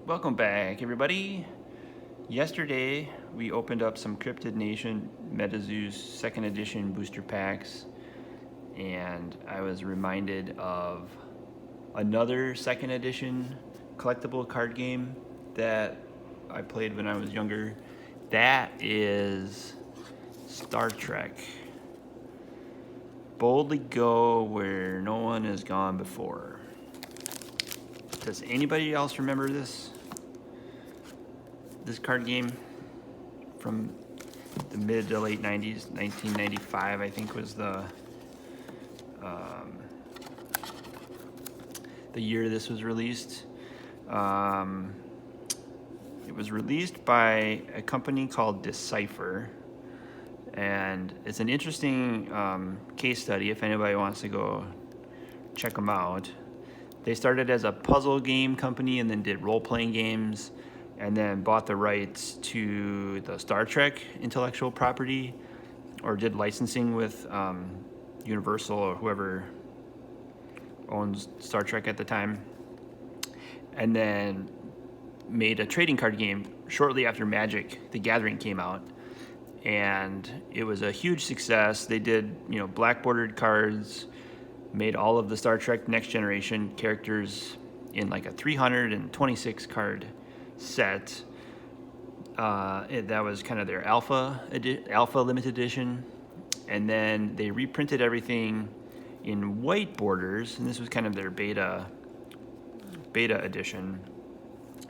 Welcome back, everybody. Yesterday, we opened up some Cryptid Nation MetaZoo's 2nd edition booster packs, and I was reminded of another 2nd edition collectible card game that I played when I was younger. That is Star Trek. Boldly go where no one has gone before. Does anybody else remember this card game from the mid to late 90s? 1995, I think, was the year this was released. It was released by a company called Decipher, and it's an interesting case study if anybody wants to go check them out. They started as a puzzle game company and then did role-playing games, and then bought the rights to the Star Trek intellectual property, or did licensing with Universal or whoever owns Star Trek at the time, and then made a trading card game shortly after Magic the Gathering came out, and it was a huge success. They did, black bordered cards, made all of the Star Trek Next Generation characters in like a 326 card set. That was kind of their alpha limited edition, and then they reprinted everything in white borders, and this was kind of their beta edition.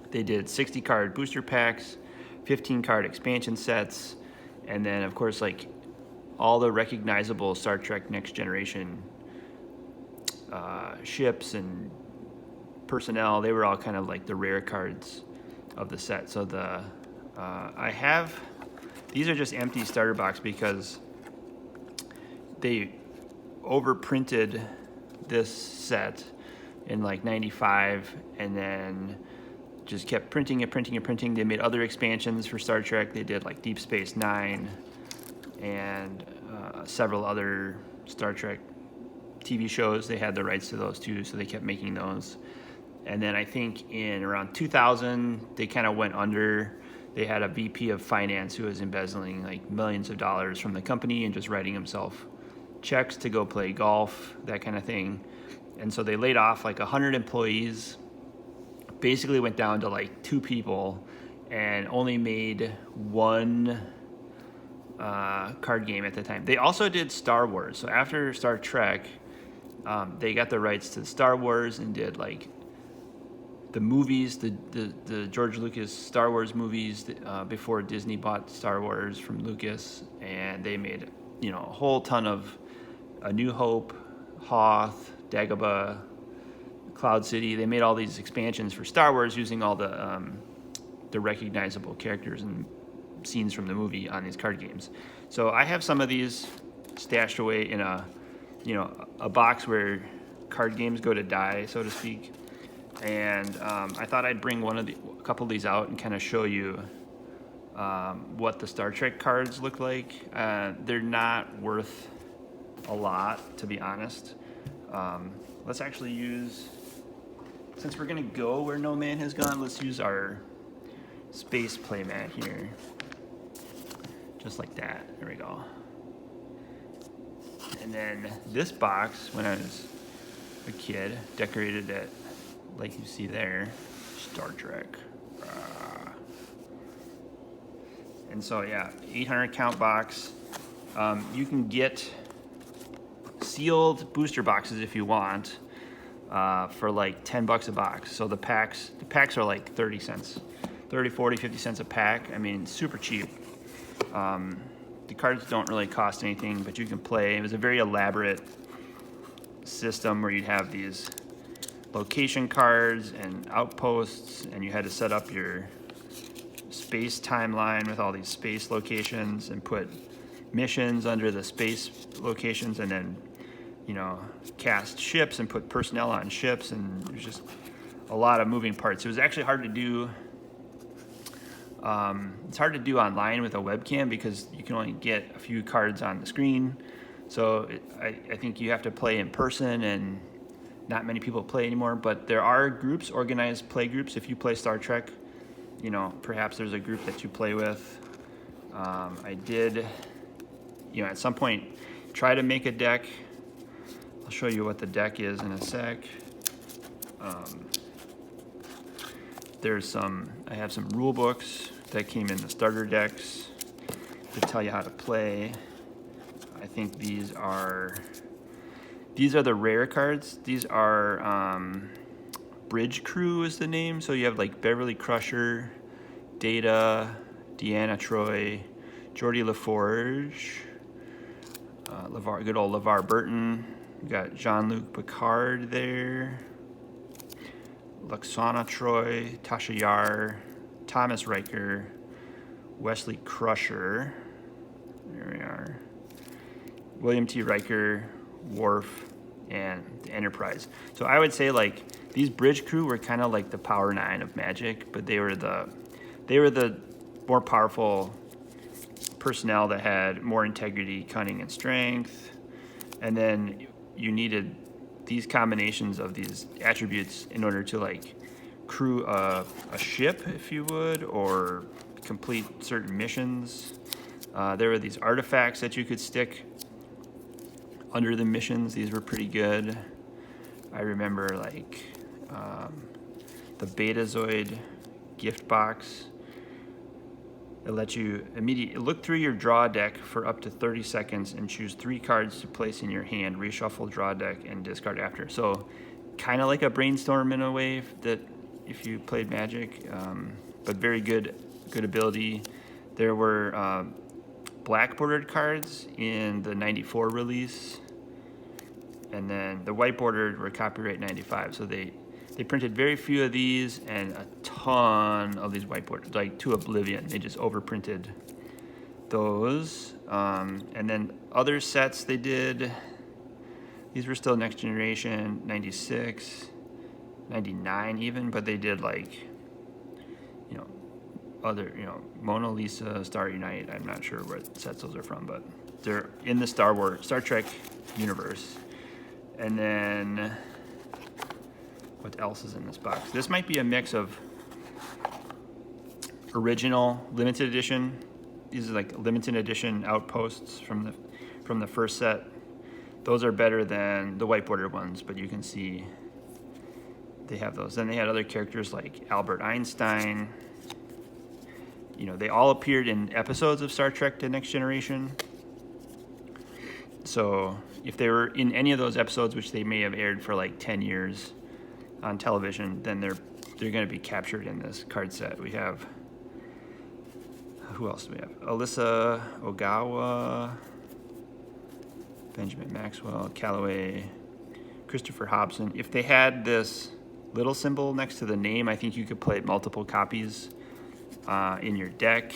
They did 60 card booster packs, 15 card expansion sets, and then of course like all the recognizable Star Trek Next Generation ships and personnel. They were all kind of like the rare cards of the set. So these are just empty starter box because they overprinted this set in like 95 and then just kept printing. They made other expansions for Star Trek. They did like Deep Space Nine and several other Star Trek TV shows. They had the rights to those too, so they kept making those. And then I think in around 2000, they kind of went under. They had a VP of finance who was embezzling like millions of dollars from the company and just writing himself checks to go play golf, that kind of thing. And so they laid off like 100 employees, basically went down to like 2 people, and only made one card game at the time. They also did Star Wars. So after Star Trek, they got the rights to Star Wars and did like the movies, the George Lucas Star Wars movies before Disney bought Star Wars from Lucas, and they made a whole ton of A New Hope, Hoth, Dagobah, Cloud City. They made all these expansions for Star Wars using all the recognizable characters and scenes from the movie on these card games. So I have some of these stashed away in a box where card games go to die, so to speak. And I thought I'd bring a couple of these out and kind of show you what the Star Trek cards look like. They're not worth a lot, to be honest. Let's actually use, since we're gonna go where no man has gone, let's use our space playmat here. Just like that, there we go. And then this box, when I was a kid, decorated it like you see there, Star Trek. And so yeah, 800 count box. You can get sealed booster boxes if you want for like $10 a box. So the packs are like 30 cents, 30, 40, 50 cents a pack. I mean, super cheap. The cards don't really cost anything, but you can play. It was a very elaborate system where you'd have these location cards and outposts, and you had to set up your space timeline with all these space locations and put missions under the space locations, and then cast ships and put personnel on ships, and there's just a lot of moving parts. It was actually hard to do. It's hard to do online with a webcam because you can only get a few cards on the screen. So I think you have to play in person and not many people play anymore, but there are groups, organized play groups. If you play Star Trek, you know, perhaps there's a group that you play with. I did, you know, at some point try to make a deck. I'll show you what the deck is in a sec. I have some rule books that came in the starter decks to tell you how to play. I think these are the rare cards. These are Bridge Crew is the name. So you have like Beverly Crusher, Data, Deanna Troi, Geordie LaForge, good old LeVar Burton. You got Jean-Luc Picard there, Luxana Troi, Tasha Yar, Thomas Riker, Wesley Crusher. There we are. William T. Riker, Worf, and the Enterprise. So I would say like these Bridge Crew were kind of like the Power 9 of Magic, but they were the more powerful personnel that had more integrity, cunning, and strength. And then you needed these combinations of these attributes in order to like crew a ship, if you would, or complete certain missions. There were these artifacts that you could stick under the missions. These were pretty good. I remember like the Betazoid gift box. It lets you immediately look through your draw deck for up to 30 seconds and choose 3 cards to place in your hand, reshuffle draw deck, and discard after. So kind of like a brainstorm in a way that if you played Magic, but very good ability. There were black bordered cards in the 94 release, and then the white bordered were copyright 95. So they printed very few of these and a ton of these whiteboards, like to oblivion. They just overprinted those. And then other sets they did, these were still next generation, 96, 99 even, but they did like, you know, other, you know, Mona Lisa, Star Unite. I'm not sure what sets those are from, but they're in the Star Trek universe. And then what else is in this box? This might be a mix of original limited edition. These are like limited edition outposts from the first set. Those are better than the white bordered ones, but you can see they have those. Then they had other characters like Albert Einstein. You know, they all appeared in episodes of Star Trek: The Next Generation. So if they were in any of those episodes, which they may have aired for like 10 years on television, then they're going to be captured in this card set. We have, who else do we have? Alyssa Ogawa, Benjamin Maxwell, Calloway, Christopher Hobson. If they had this little symbol next to the name, I think you could play multiple copies in your deck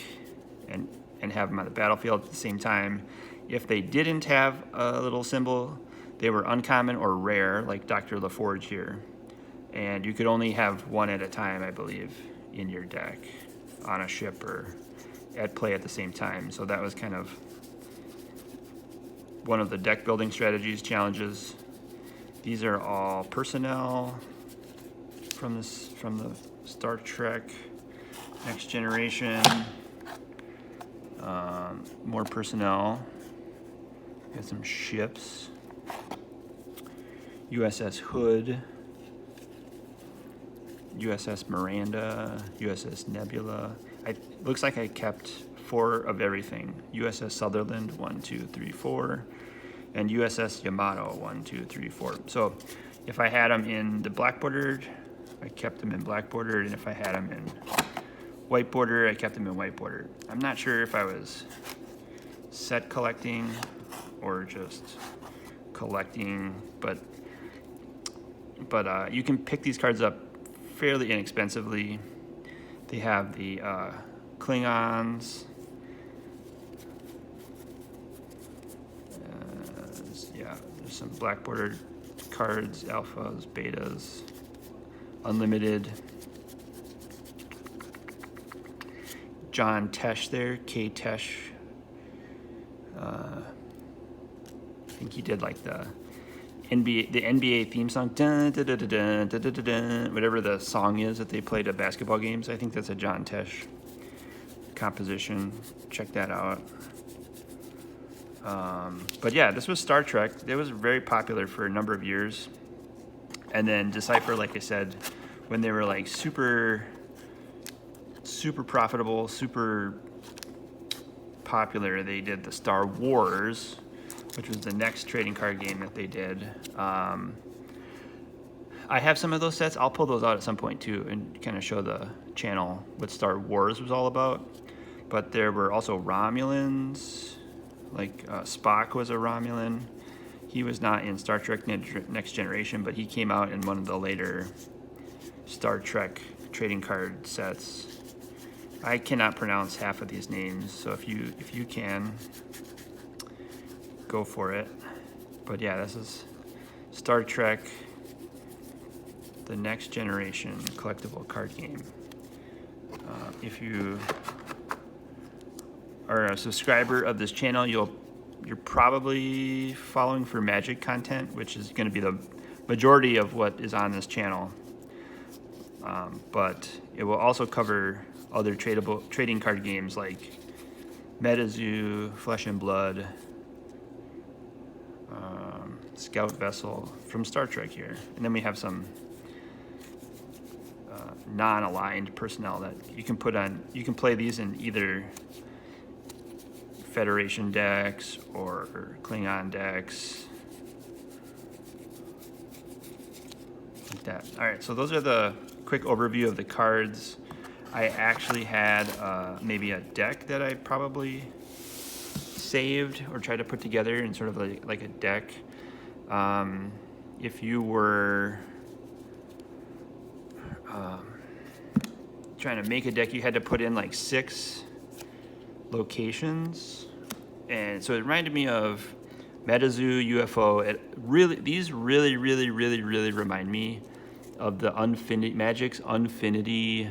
and have them on the battlefield at the same time. If they didn't have a little symbol, they were uncommon or rare, like Dr. LaForge here. And you could only have one at a time, I believe, in your deck on a ship or at play at the same time. So that was kind of one of the deck building strategies, challenges. These are all personnel from the Star Trek Next Generation. More personnel. Got some ships. USS Hood, USS Miranda, USS Nebula. Looks like I kept 4 of everything. USS Sutherland, 1, 2, 3, 4, and USS Yamato, 1, 2, 3, 4. So if I had them in the black bordered, I kept them in black bordered, and if I had them in white border, I kept them in white bordered. I'm not sure if I was set collecting or just collecting, but you can pick these cards up fairly inexpensively. They have the Klingons. There's some black bordered cards, alphas, betas, unlimited. John Tesh there, K. Tesh. I think he did like the the NBA theme song, dun, dun, dun, dun, dun, dun, dun, dun, whatever the song is that they played at basketball games. I think that's a John Tesh composition. Check that out. But yeah, this was Star Trek. It was very popular for a number of years. And then Decipher, like I said, when they were like super profitable, super popular, they did the Star Wars, which was the next trading card game that they did. I have some of those sets. I'll pull those out at some point too and kind of show the channel what Star Wars was all about. But there were also Romulans, like Spock was a Romulan. He was not in Star Trek Next Generation, but he came out in one of the later Star Trek trading card sets. I cannot pronounce half of these names, so if you can, go for it. But yeah, this is Star Trek The Next Generation collectible card game. If you are a subscriber of this channel, you're probably following for Magic content, which is going to be the majority of what is on this channel. But it will also cover other trading card games like MetaZoo, Flesh and Blood, Scout Vessel from Star Trek here. And then we have some non-aligned personnel that you can put on. You can play these in either Federation decks or Klingon decks, like that. All right, so those are the quick overview of the cards. I actually had maybe a deck that I probably saved or tried to put together in sort of like a deck. If you were trying to make a deck, you had to put in like 6 locations, and so it reminded me of MetaZoo, UFO. These really remind me of the Magic's Unfinity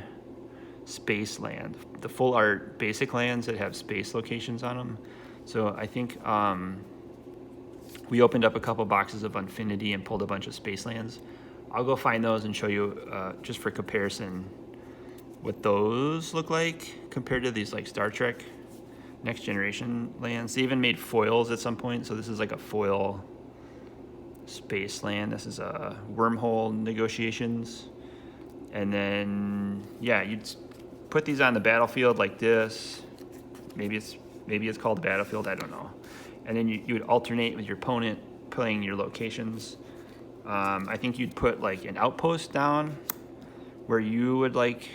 space land, the full art basic lands that have space locations on them. So I think we opened up a couple boxes of Unfinity and pulled a bunch of space lands. I'll go find those and show you just for comparison what those look like compared to these like Star Trek Next Generation lands. They even made foils at some point, so this is like a foil space land. This is a wormhole negotiations. And then yeah, you'd put these on the battlefield like this. Maybe it's called the battlefield, I don't know. And then you would alternate with your opponent playing your locations. I think you'd put like an outpost down where you would like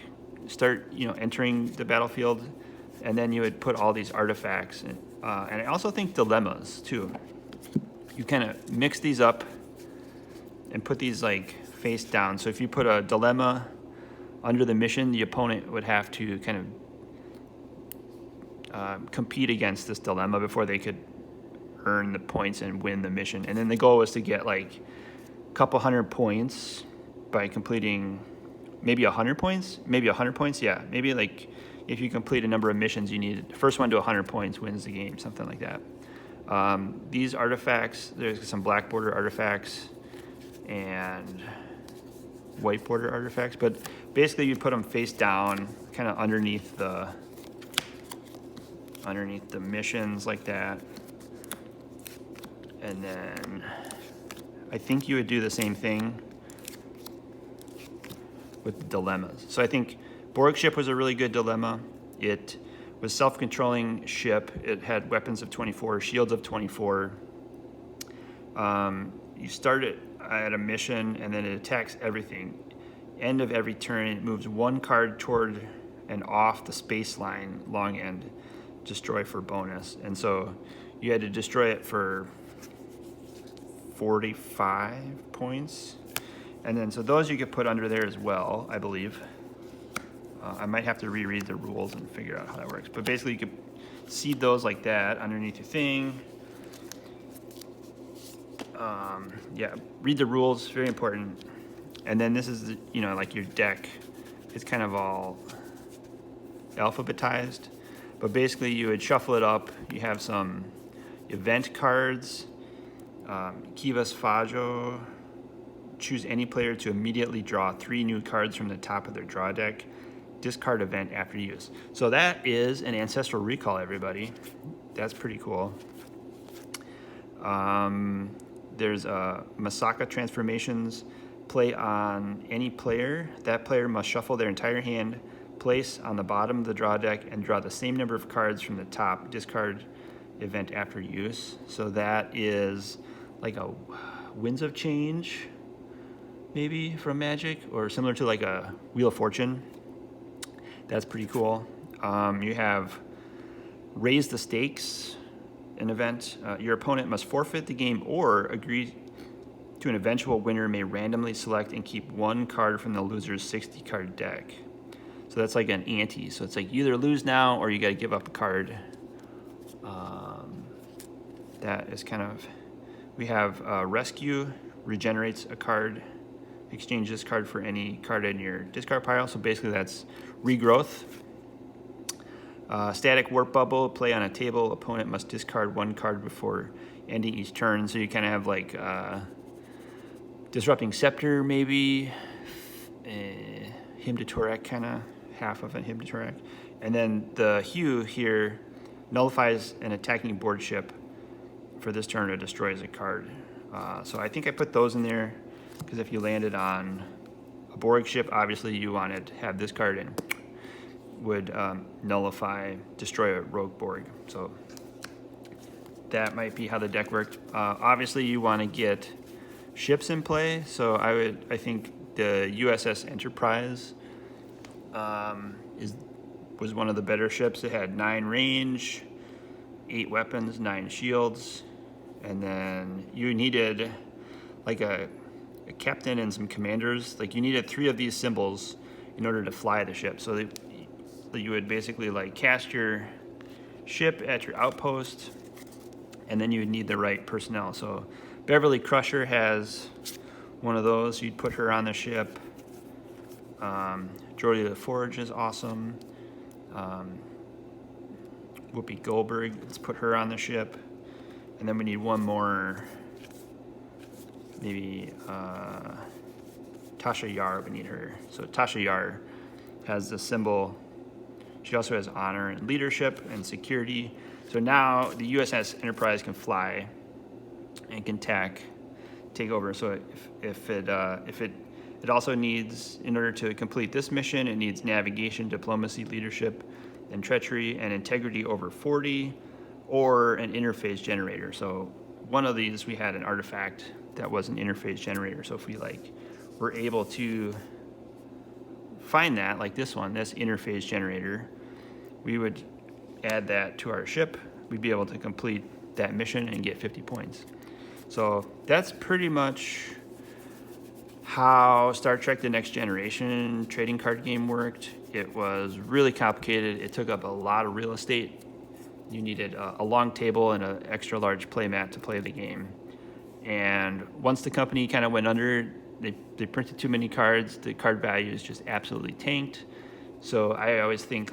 start entering the battlefield, and then you would put all these artifacts and I also think dilemmas too. You kind of mix these up and put these like face down. So if you put a dilemma under the mission, the opponent would have to kind of compete against this dilemma before they could earn the points and win the mission. And then the goal was to get like a couple hundred points by completing maybe 100 points, yeah. Maybe like if you complete a number of missions, you need the first one to 100 points wins the game, something like that. These artifacts, there's some black border artifacts and white border artifacts, but basically you put them face down, kind of underneath the missions like that. And then I think you would do the same thing with the dilemmas. So I think Borg ship was a really good dilemma. It was self-controlling ship. It had weapons of 24, shields of 24. You start it at a mission, and then it attacks everything. End of every turn, it moves 1 card toward and off the space line, long end, destroy for bonus. And so you had to destroy it for 45 points. And then so those you could put under there as well, I believe. I might have to reread the rules and figure out how that works. But basically you could seed those like that underneath your thing. Yeah, read the rules, very important. And then this is, like your deck. It's kind of all alphabetized. But basically you would shuffle it up. You have some event cards. Kivas Fajo. Choose any player to immediately draw 3 new cards from the top of their draw deck. Discard event after use. So that is an Ancestral Recall, everybody. That's pretty cool. There's Masaka Transformations. Play on any player. That player must shuffle their entire hand, place on the bottom of the draw deck, and draw the same number of cards from the top. Discard event after use. So that is like a Winds of Change, maybe, from Magic, or similar to like a Wheel of Fortune. That's pretty cool. You have Raise the Stakes, an event. Your opponent must forfeit the game or agree to an eventual winner may randomly select and keep 1 card from the loser's 60-card deck. So that's like an ante. So it's like you either lose now or you got to give up a card. That is kind of... We have Rescue, regenerates a card. Exchange this card for any card in your discard pile. So basically that's regrowth. Static Warp Bubble, play on a table. Opponent must discard 1 card before ending each turn. So you kind of have like Disrupting Scepter, maybe. Hymn to Tourach, kind of half of a Hymn to Tourach. And then the Hue here nullifies an attacking board ship for this turn. It destroys a card. So I think I put those in there because if you landed on a Borg ship, obviously you wanted to have this card in. Would nullify, destroy a rogue Borg. So that might be how the deck worked. Obviously you want to get ships in play. So I think the USS Enterprise was one of the better ships. It had 9 range, 8 weapons, 9 shields, and then you needed like a captain and some commanders. Like you needed 3 of these symbols in order to fly the ship. So you would basically like cast your ship at your outpost, and then you would need the right personnel. So Beverly Crusher has one of those. You'd put her on the ship. Jordy the Forge is awesome. Whoopi Goldberg, let's put her on the ship. And then we need one more, maybe Tasha Yar, we need her. So Tasha Yar has the symbol. She also has honor and leadership and security. So now the USS Enterprise can fly and can take over. So if it also needs, in order to complete this mission, it needs navigation, diplomacy, leadership, and treachery, and integrity over 40, or an interface generator. So one of these, we had an artifact that was an interface generator. So if we were able to find that, like this one, this interface generator, we would add that to our ship. We'd be able to complete that mission and get 50 points. So that's pretty much how Star Trek The Next Generation trading card game worked. It was really complicated. It took up a lot of real estate. You needed a long table and an extra large play mat to play the game. And once the company kind of went under, they printed too many cards. The card values just absolutely tanked. So I always think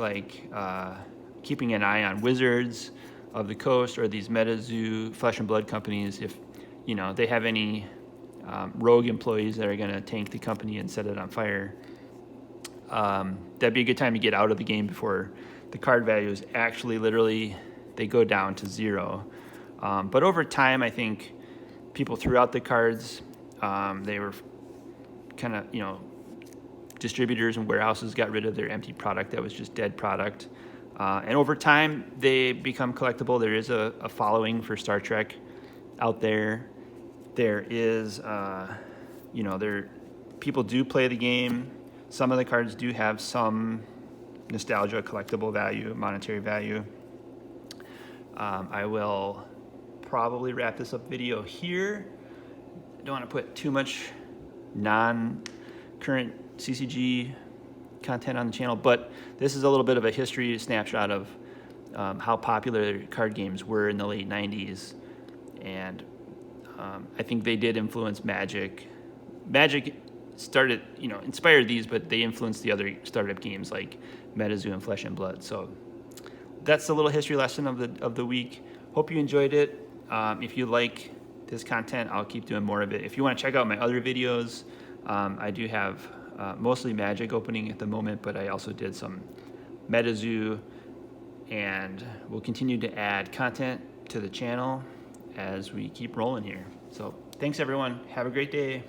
keeping an eye on Wizards of the Coast or these MetaZoo Flesh and Blood companies, if they have any rogue employees that are going to tank the company and set it on fire, that'd be a good time to get out of the game before the card values actually literally they go down to 0. But over time, I think people threw out the cards. They were kind of, distributors and warehouses got rid of their empty product that was just dead product. And over time, they become collectible. There is a following for Star Trek out there. There is, people do play the game. Some of the cards do have some nostalgia, collectible value, monetary value. I will probably wrap this up video here. I don't want to put too much non-current CCG content on the channel, but this is a little bit of a history snapshot of how popular card games were in the late 90s. And I think they did influence Magic. Magic started, inspired these, but they influenced the other startup games like MetaZoo and Flesh and Blood. So that's the little history lesson of the week. Hope you enjoyed it. If you like this content, I'll keep doing more of it. If you want to check out my other videos, I do have mostly Magic opening at the moment, but I also did some MetaZoo, and we'll continue to add content to the channel as we keep rolling here. So thanks everyone. Have a great day.